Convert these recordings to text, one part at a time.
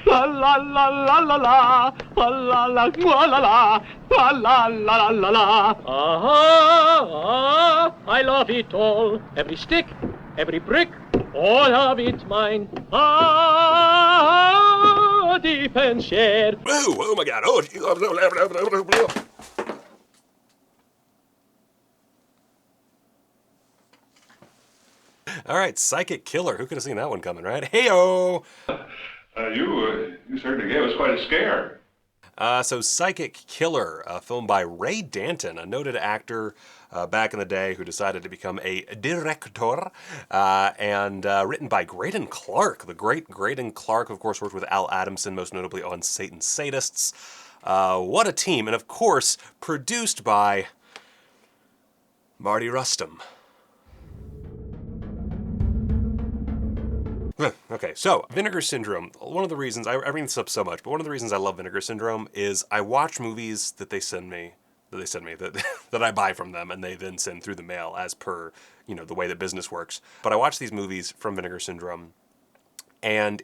La la la la la la, la la la la la la, la la la la la. Ah, I love it all. Every stick, every brick, all of it's mine. Ah, deep and share. Oh my God. Oh. All right, Psychic Killer. Who could have seen that one coming, right? Hey-o! You certainly gave us quite a scare. So Psychic Killer, a film by Ray Danton, a noted actor back in the day who decided to become a director, and written by Graydon Clark. The great Graydon Clark, of course, worked with Al Adamson, most notably on Satan's Sadists. What a team. And of course, produced by Marty Rustum. Okay, so Vinegar Syndrome. One of the reasons, I bring this up so much, but one of the reasons I love Vinegar Syndrome is I watch movies that they send me, that I buy from them, and they then send through the mail as per, the way that business works. But I watch these movies from Vinegar Syndrome, and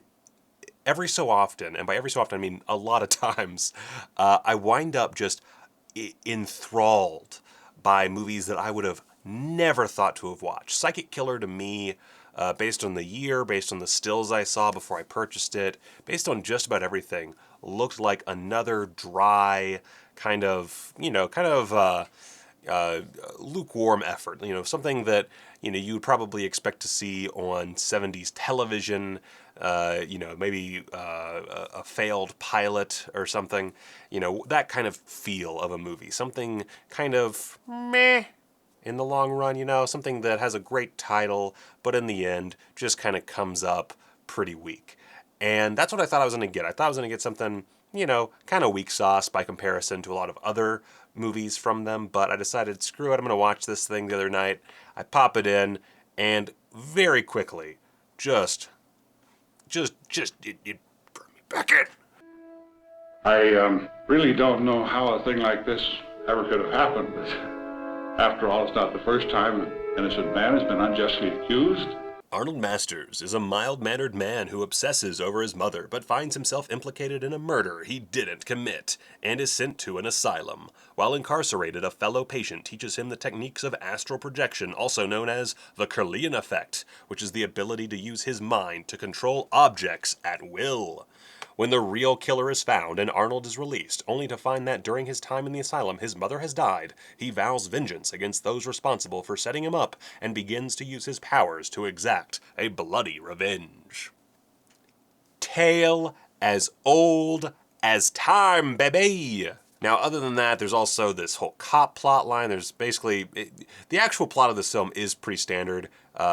every so often, and by every so often I mean a lot of times, I wind up just enthralled by movies that I would have never thought to have watched. Psychic Killer to me, based on the year, based on the stills I saw before I purchased it, based on just about everything, looked like another dry kind of lukewarm effort. Something that you would probably expect to see on 70s television. Maybe a failed pilot or something. That kind of feel of a movie. Something kind of meh in the long run, something that has a great title, but in the end just kind of comes up pretty weak. And that's what I thought I was going to get. I thought I was going to get something, kind of weak sauce by comparison to a lot of other movies from them, but I decided, screw it, I'm going to watch this thing the other night. I pop it in, and very quickly, it brought me back in. I really don't know how a thing like this ever could have happened, but after all, it's not the first time an innocent man has been unjustly accused. Arnold Masters is a mild-mannered man who obsesses over his mother but finds himself implicated in a murder he didn't commit and is sent to an asylum. While incarcerated, a fellow patient teaches him the techniques of astral projection, also known as the Kirlian effect, which is the ability to use his mind to control objects at will. When the real killer is found and Arnold is released, only to find that during his time in the asylum his mother has died, he vows vengeance against those responsible for setting him up and begins to use his powers to exact a bloody revenge. Tale as old as time, baby! Now, other than that, there's also this whole cop plot line. There's basically, the actual plot of this film is pretty standard.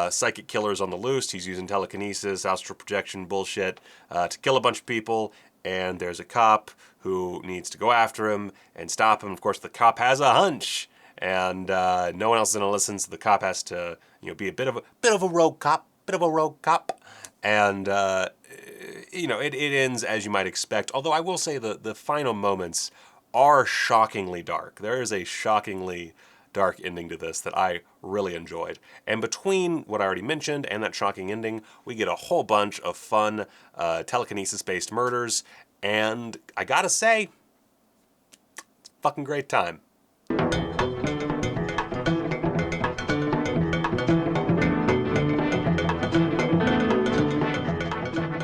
Psychic killer's on the loose. He's using telekinesis, astral projection bullshit to kill a bunch of people. And there's a cop who needs to go after him and stop him. Of course, the cop has a hunch, and no one else is going to listen. So the cop has to, be a bit of a rogue cop, and it ends as you might expect. Although I will say the final moments are shockingly dark. There is a shockingly dark ending to this that I really enjoyed. And between what I already mentioned and that shocking ending, we get a whole bunch of fun telekinesis-based murders, and I gotta say, it's a fucking great time.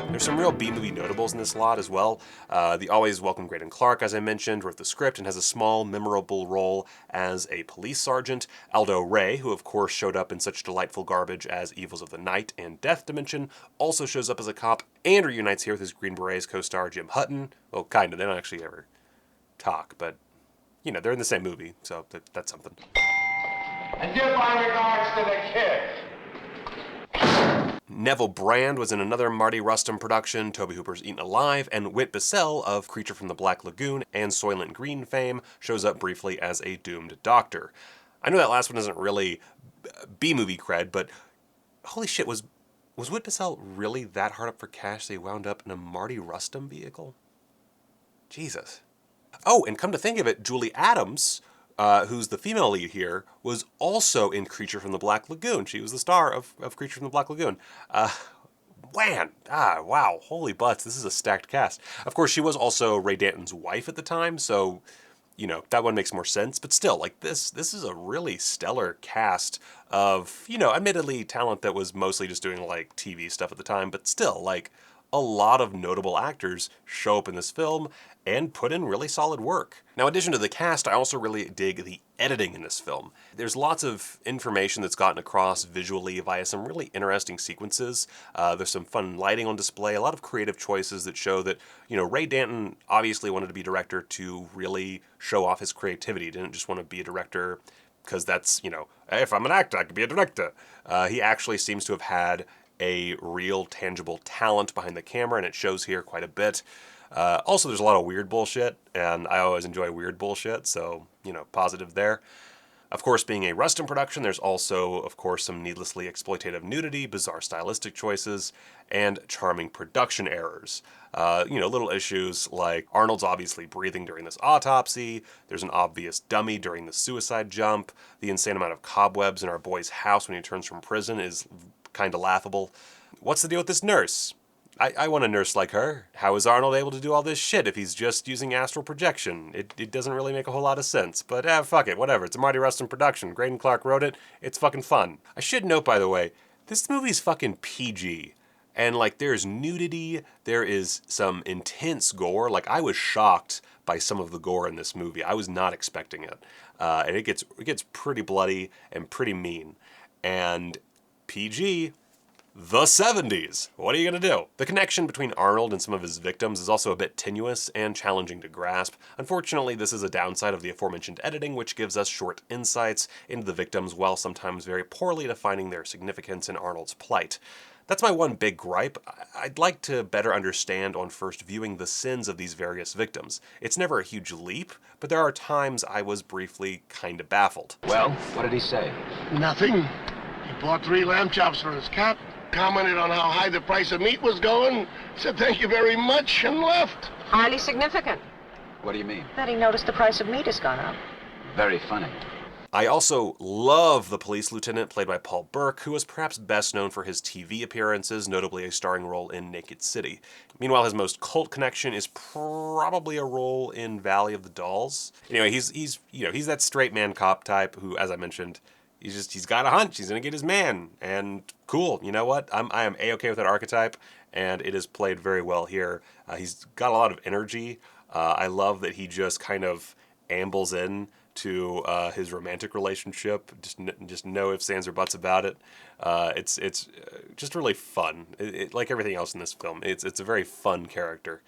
There's some real B-movie notables in this lot as well. The always welcome Graydon Clark, as I mentioned, wrote the script and has a small, memorable role as a police sergeant. Aldo Ray, who of course showed up in such delightful garbage as Evils of the Night and Death Dimension, also shows up as a cop and reunites here with his Green Berets co-star Jim Hutton. Well, kind of. They don't actually ever talk, but, they're in the same movie, so that's something. And give my regards to the kid. Neville Brand was in another Marty Rustum production, Tobe Hooper's Eaten Alive, and Whit Bissell of Creature from the Black Lagoon and Soylent Green fame shows up briefly as a doomed doctor. I know that last one isn't really B-movie cred, but holy shit, was Whit Bissell really that hard up for cash they wound up in a Marty Rustum vehicle? Jesus. Oh, and come to think of it, Julie Adams, who's the female lead here, was also in Creature from the Black Lagoon. She was the star of Creature from the Black Lagoon. man, wow, holy butts, this is a stacked cast. Of course, she was also Ray Danton's wife at the time, so, you know, that one makes more sense. But still, like, this is a really stellar cast of, you know, admittedly talent that was mostly just doing, like, TV stuff at the time, but still, like, a lot of notable actors show up in this film and put in really solid work. Now, in addition to the cast, I also really dig the editing in this film. There's lots of information that's gotten across visually via some really interesting sequences. There's some fun lighting on display, a lot of creative choices that show that, you know, Ray Danton obviously wanted to be director to really show off his creativity. He didn't just want to be a director because that's, you know, hey, if I'm an actor, I could be a director. He actually seems to have had a real tangible talent behind the camera, and it shows here quite a bit. Also, there's a lot of weird bullshit, and I always enjoy weird bullshit, so, you know, positive there. Of course, being a Rustin production, there's also, of course, some needlessly exploitative nudity, bizarre stylistic choices, and charming production errors. You know, little issues like Arnold's obviously breathing during this autopsy, there's an obvious dummy during the suicide jump, the insane amount of cobwebs in our boy's house when he returns from prison is kind of laughable. What's the deal with this nurse? I want a nurse like her. How is Arnold able to do all this shit if he's just using astral projection? It doesn't really make a whole lot of sense. But fuck it, whatever. It's a Marty Rustin production. Graydon Clark wrote it. It's fucking fun. I should note, by the way, this movie's fucking PG. And, like, there's nudity, there is some intense gore. Like, I was shocked by some of the gore in this movie. I was not expecting it. And it gets pretty bloody and pretty mean. And PG, the 70s. What are you gonna do? The connection between Arnold and some of his victims is also a bit tenuous and challenging to grasp. Unfortunately, this is a downside of the aforementioned editing, which gives us short insights into the victims while sometimes very poorly defining their significance in Arnold's plight. That's my one big gripe. I'd like to better understand on first viewing the sins of these various victims. It's never a huge leap, but there are times I was briefly kinda baffled. Well, what did he say? Nothing. He bought 3 lamb chops for his cat, commented on how high the price of meat was going, said thank you very much, and left. Highly significant. What do you mean? That he noticed the price of meat has gone up. Very funny. I also love the police lieutenant played by Paul Burke, who is perhaps best known for his TV appearances, notably a starring role in Naked City. Meanwhile, his most cult connection is probably a role in Valley of the Dolls. Anyway, he's that straight man cop type who, as I mentioned, he's got a hunch. He's gonna get his man, and cool. You know what? I am a-okay with that archetype, and it is played very well here. He's got a lot of energy. I love that he just kind of ambles in to his romantic relationship. Just no ifs, ands, or buts about it. It's just really fun. Like everything else in this film, it's a very fun character.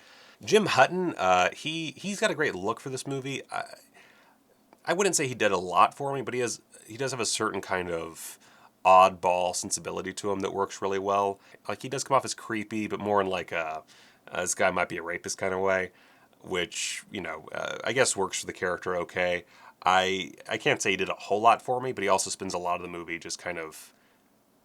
Jim Hutton, he's got a great look for this movie. I wouldn't say he did a lot for me, but he does have a certain kind of oddball sensibility to him that works really well. Like, he does come off as creepy, but more in like this guy might be a rapist kind of way, which, you know, I guess works for the character okay. I can't say he did a whole lot for me, but he also spends a lot of the movie just kind of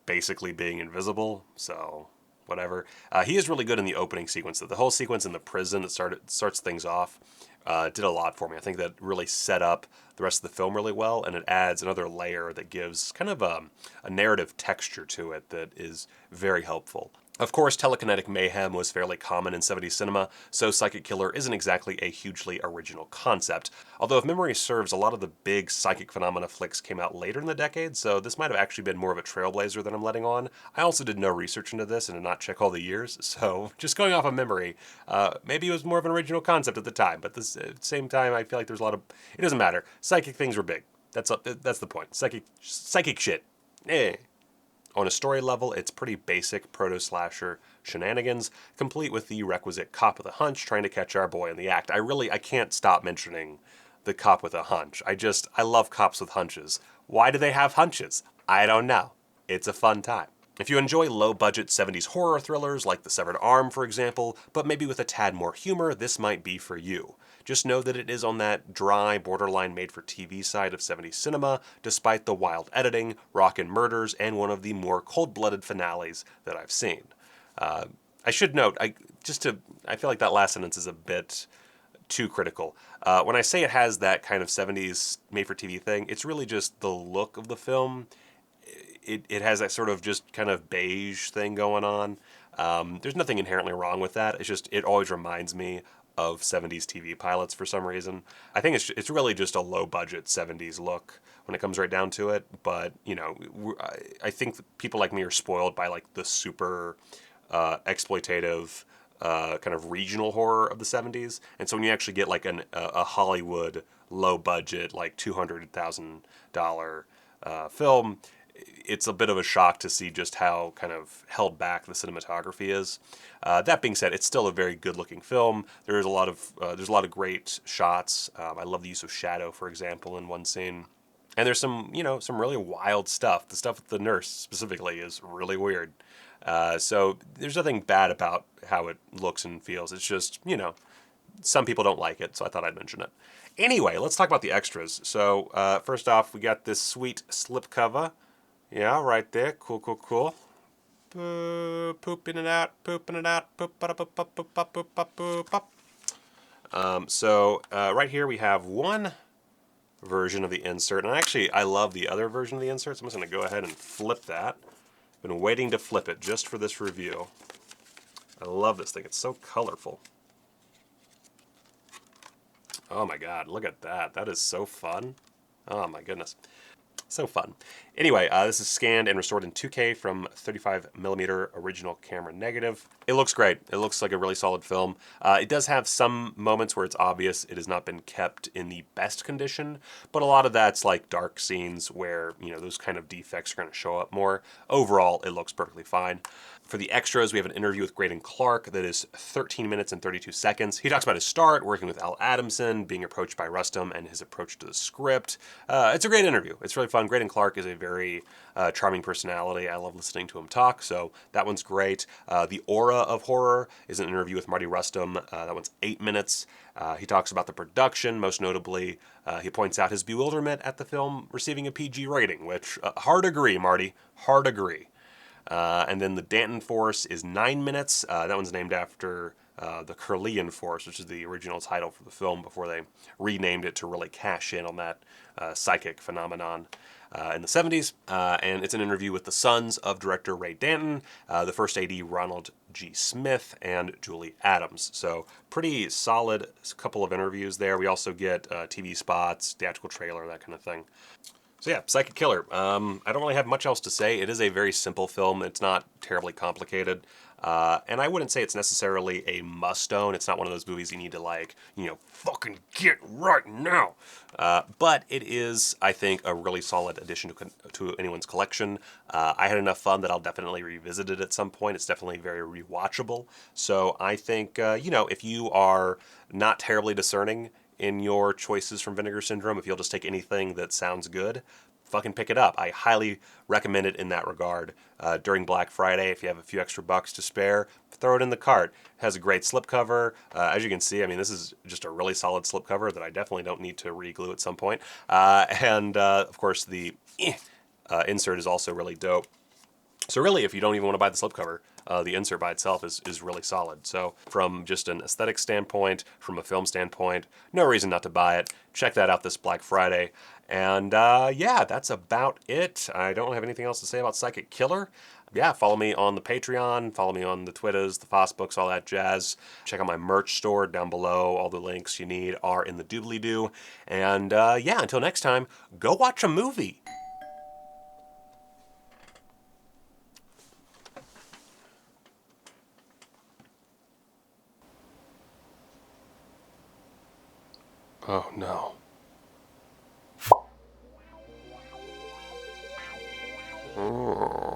basically being invisible, so whatever. He is really good in the opening sequence. The whole sequence in the prison that starts things off did a lot for me. I think that really set up the rest of the film really well, and it adds another layer that gives kind of a narrative texture to it that is very helpful. Of course, telekinetic mayhem was fairly common in 70s cinema, so Psychic Killer isn't exactly a hugely original concept. Although if memory serves, a lot of the big psychic phenomena flicks came out later in the decade, so this might have actually been more of a trailblazer than I'm letting on. I also did no research into this and did not check all the years, so just going off of memory, maybe it was more of an original concept at the time, but at the same time, I feel like there's a lot of... It doesn't matter. Psychic things were big. That's the point. Psychic shit. On a story level, it's pretty basic proto-slasher shenanigans, complete with the requisite cop with a hunch trying to catch our boy in the act. I can't stop mentioning the cop with a hunch. I love cops with hunches. Why do they have hunches? I don't know. It's a fun time. If you enjoy low-budget 70s horror thrillers like The Severed Arm, for example, but maybe with a tad more humor, this might be for you. Just know that it is on that dry, borderline made-for-TV side of 70s cinema, despite the wild editing, rockin' murders, and one of the more cold-blooded finales that I've seen. I should note, I feel like that last sentence is a bit too critical. When I say it has that kind of 70s made-for-TV thing, it's really just the look of the film. It has that sort of just kind of beige thing going on. There's nothing inherently wrong with that. It's just, it always reminds me of 70s TV pilots for some reason. I think it's really just a low-budget 70s look when it comes right down to it. But, you know, I think that people like me are spoiled by, like, the super exploitative kind of regional horror of the 70s. And so when you actually get, like, a Hollywood low-budget, like, $200,000 film, it's a bit of a shock to see just how kind of held back the cinematography is. That being said, it's still a very good-looking film. There's a lot of great shots. I love the use of shadow, for example, in one scene. And there's some really wild stuff. The stuff with the nurse specifically is really weird. So there's nothing bad about how it looks and feels. It's just, some people don't like it, so I thought I'd mention it. Anyway, let's talk about the extras. So first off, we got this sweet slipcover. Yeah, right there. Cool, cool, cool. Pooping it out, poop, pop. So right here we have one version of the insert, and actually I love the other version of the insert, so I'm just going to go ahead and flip that. Been waiting to flip it just for this review. I love this thing. It's so colorful. Oh my god, look at that. That is so fun. Oh my goodness. So fun. Anyway, this is scanned and restored in 2K from 35mm original camera negative. It looks great. It looks like a really solid film. It does have some moments where it's obvious it has not been kept in the best condition, but a lot of that's like dark scenes where, those kind of defects are going to show up more. Overall, it looks perfectly fine. For the extras, we have an interview with Graydon Clark that is 13 minutes and 32 seconds. He talks about his start, working with Al Adamson, being approached by Rustum, and his approach to the script. It's a great interview. It's really fun. Graydon Clark is a very charming personality. I love listening to him talk, so that one's great. The Aura of Horror is an interview with Marty Rustum. That one's 8 minutes. He talks about the production, most notably. He points out his bewilderment at the film receiving a PG rating, which, hard agree, Marty, hard agree. And then the Danton Force is 9 minutes. That one's named after the Curlean Force, which is the original title for the film before they renamed it to really cash in on that psychic phenomenon in the 70s. And it's an interview with the sons of director Ray Danton, the first AD Ronald G. Smith, and Julie Adams. So pretty solid couple of interviews there. We also get TV spots, theatrical trailer, that kind of thing. So yeah, Psychic Killer. I don't really have much else to say. It is a very simple film. It's not terribly complicated. And I wouldn't say it's necessarily a must-own. It's not one of those movies you need to fucking get right now. But it is, I think, a really solid addition to anyone's collection. I had enough fun that I'll definitely revisit it at some point. It's definitely very rewatchable. So I think, if you are not terribly discerning in your choices from Vinegar Syndrome, if you'll just take anything that sounds good, fucking pick it up. I highly recommend it in that regard. During Black Friday, if you have a few extra bucks to spare, throw it in the cart. It has a great slipcover. As you can see, this is just a really solid slipcover that I definitely don't need to re-glue at some point. And of course, the insert is also really dope. So really, if you don't even want to buy the slipcover, the insert by itself is really solid. So from just an aesthetic standpoint, from a film standpoint, no reason not to buy it. Check that out this Black Friday. And yeah, that's about it. I don't have anything else to say about Psychic Killer. Yeah, follow me on the Patreon, follow me on the Twitters, the Fossbooks, all that jazz. Check out my merch store down below. All the links you need are in the doobly-doo. And yeah, until next time, go watch a movie. Oh no. Oh.